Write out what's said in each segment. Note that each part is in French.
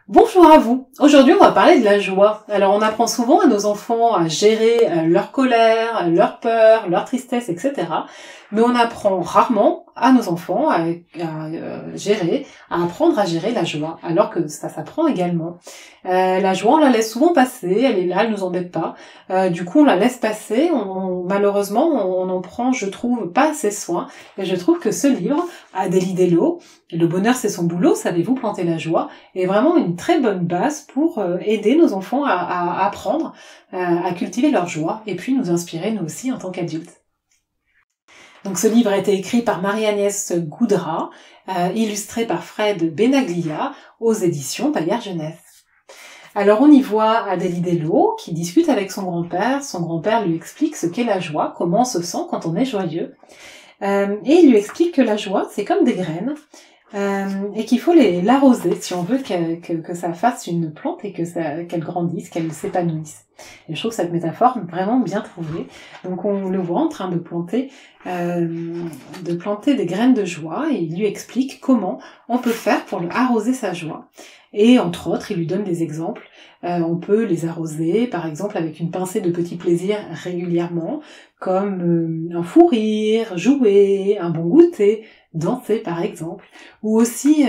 Bonjour à vous. Aujourd'hui, on va parler de la joie. Alors, on apprend souvent à nos enfants à gérer leur colère, leur peur, leur tristesse, etc. Mais on apprend rarement à nos enfants à apprendre à gérer la joie, alors que ça s'apprend également. La joie, on la laisse souvent passer, elle est là, elle nous embête pas. Du coup, on la laisse passer. Malheureusement, on en prend, je trouve, pas assez soin. Et je trouve que ce livre, Adélie Dello, Le bonheur c'est son boulot, savez-vous planter la joie, est vraiment une très bonne base pour aider nos enfants à apprendre à cultiver leur joie et puis nous inspirer nous aussi en tant qu'adultes. Donc ce livre a été écrit par Marie-Agnès Goudra, illustré par Fred Benaglia aux éditions Bayard Jeunesse. Alors on y voit Adélie Dello qui discute avec son grand-père. Son grand-père lui explique ce qu'est la joie, comment on se sent quand on est joyeux. Et il lui explique que la joie, c'est comme des graines. Et qu'il faut l'arroser si on veut que ça fasse une plante et qu'elle grandisse, qu'elle s'épanouisse. Et je trouve cette métaphore vraiment bien trouvée. Donc on le voit en train de planter des graines de joie et il lui explique comment on peut faire pour arroser sa joie. Et entre autres, il lui donne des exemples. On peut les arroser, par exemple, avec une pincée de petits plaisirs régulièrement, comme un fou rire, jouer, un bon goûter, danser par exemple. Ou aussi,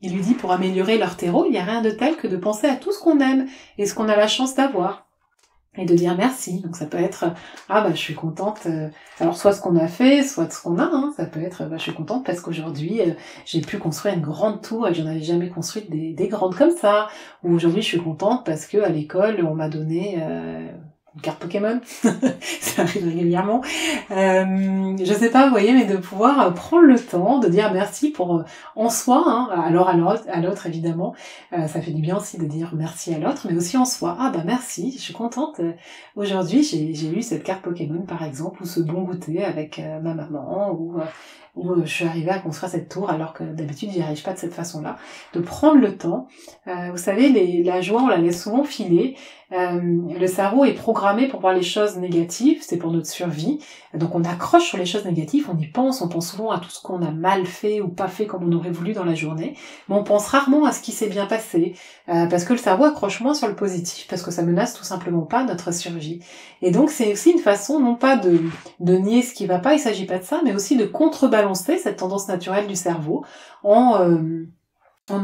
il lui dit pour améliorer leur terreau, il n'y a rien de tel que de penser à tout ce qu'on aime et ce qu'on a la chance d'avoir. Et de dire merci. Donc ça peut être je suis contente, alors soit ce qu'on a fait, soit ce qu'on a, hein. Ça peut être je suis contente parce qu'aujourd'hui j'ai pu construire une grande tour et j'en avais jamais construit des grandes comme ça. Ou aujourd'hui je suis contente parce que à l'école on m'a donné une carte Pokémon, ça arrive régulièrement. Je sais pas, vous voyez, mais de pouvoir prendre le temps de dire merci pour en soi, hein, alors à l'autre évidemment, ça fait du bien aussi de dire merci à l'autre, mais aussi en soi. Merci, je suis contente. Aujourd'hui, j'ai eu cette carte Pokémon par exemple, ou ce bon goûter avec ma maman, ou je suis arrivée à construire cette tour alors que d'habitude j'y arrive pas de cette façon-là. De prendre le temps. Vous savez, la joie, on la laisse souvent filer. Le cerveau est programmé pour voir les choses négatives, c'est pour notre survie. Donc on accroche sur les choses négatives, on pense souvent à tout ce qu'on a mal fait ou pas fait comme on aurait voulu dans la journée, mais on pense rarement à ce qui s'est bien passé, parce que le cerveau accroche moins sur le positif, parce que ça menace tout simplement pas notre survie. Et donc c'est aussi une façon non pas de nier ce qui va pas, il s'agit pas de ça, mais aussi de contrebalancer cette tendance naturelle du cerveau en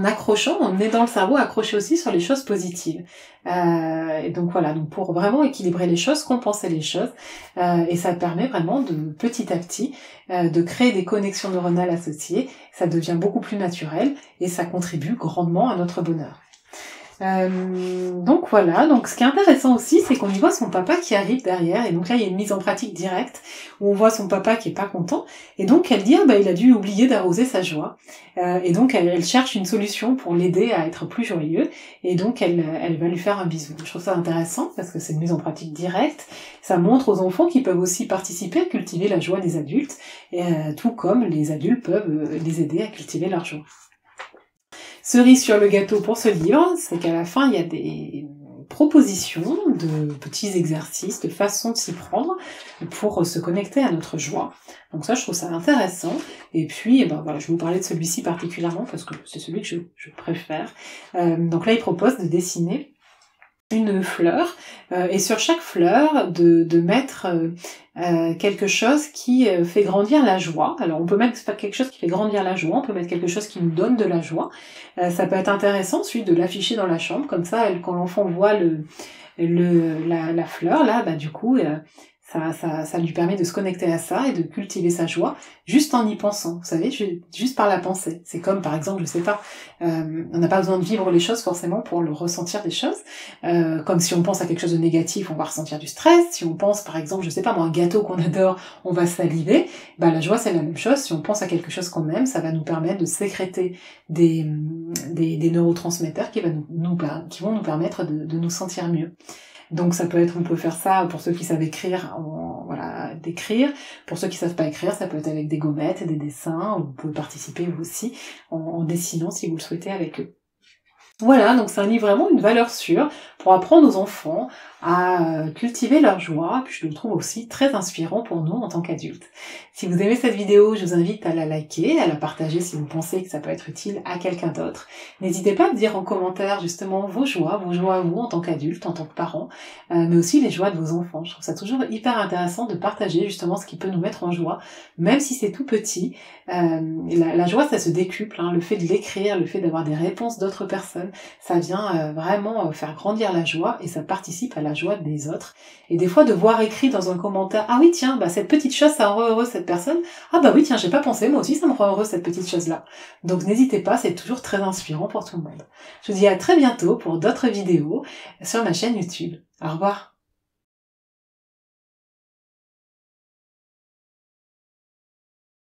accrochant, en aidant le cerveau à accrocher aussi sur les choses positives. Et donc voilà, donc pour vraiment équilibrer les choses, compenser les choses, et ça permet vraiment de petit à petit de créer des connexions neuronales associées, ça devient beaucoup plus naturel et ça contribue grandement à notre bonheur. Donc voilà, donc ce qui est intéressant aussi, c'est qu'on y voit son papa qui arrive derrière, et donc là il y a une mise en pratique directe, où on voit son papa qui est pas content, et donc elle dit il a dû oublier d'arroser sa joie, et donc elle cherche une solution pour l'aider à être plus joyeux, et donc elle va lui faire un bisou. Je trouve ça intéressant, parce que c'est une mise en pratique directe, ça montre aux enfants qu'ils peuvent aussi participer à cultiver la joie des adultes, et tout comme les adultes peuvent les aider à cultiver leur joie. Cerise sur le gâteau pour ce livre, c'est qu'à la fin, il y a des propositions de petits exercices, de façons de s'y prendre pour se connecter à notre joie. Donc ça, je trouve ça intéressant. Et puis, je vais vous parler de celui-ci particulièrement parce que c'est celui que je préfère. Donc là, il propose de dessiner une fleur, et sur chaque fleur de mettre quelque chose qui fait grandir la joie. Alors on peut mettre quelque chose qui fait grandir la joie, on peut mettre quelque chose qui nous donne de la joie. Ça peut être intéressant ensuite de l'afficher dans la chambre, comme ça quand l'enfant voit la fleur là, du coup ça lui permet de se connecter à ça et de cultiver sa joie juste en y pensant, vous savez, juste par la pensée. C'est comme par exemple, je sais pas, on n'a pas besoin de vivre les choses forcément pour le ressentir des choses. Comme si on pense à quelque chose de négatif, on va ressentir du stress. Si on pense par exemple, je sais pas moi, un gâteau qu'on adore, on va saliver. La joie c'est la même chose. Si on pense à quelque chose qu'on aime, ça va nous permettre de sécréter des neurotransmetteurs qui vont nous permettre de nous sentir mieux. Donc ça peut être, on peut faire ça pour ceux qui savent écrire, d'écrire. Pour ceux qui savent pas écrire, ça peut être avec des gommettes, des dessins. Vous pouvez participer vous aussi en dessinant si vous le souhaitez avec eux. Voilà, donc c'est un livre vraiment une valeur sûre pour apprendre aux enfants à cultiver leur joie, puis je le trouve aussi très inspirant pour nous en tant qu'adultes. Si vous aimez cette vidéo, je vous invite à la liker, à la partager si vous pensez que ça peut être utile à quelqu'un d'autre. N'hésitez pas à me dire en commentaire justement vos joies à vous en tant qu'adulte, en tant que parent, mais aussi les joies de vos enfants. Je trouve ça toujours hyper intéressant de partager justement ce qui peut nous mettre en joie, même si c'est tout petit. La joie, ça se décuple, hein, le fait de l'écrire, le fait d'avoir des réponses d'autres personnes, ça vient vraiment faire grandir la joie et ça participe à la joie des autres. Et des fois de voir écrit dans un commentaire, ah oui tiens, bah cette petite chose ça rend heureux cette personne, ah bah oui tiens j'ai pas pensé, moi aussi ça me rend heureux cette petite chose là. Donc n'hésitez pas, c'est toujours très inspirant pour tout le monde. Je vous dis à très bientôt pour d'autres vidéos sur ma chaîne YouTube. Au revoir.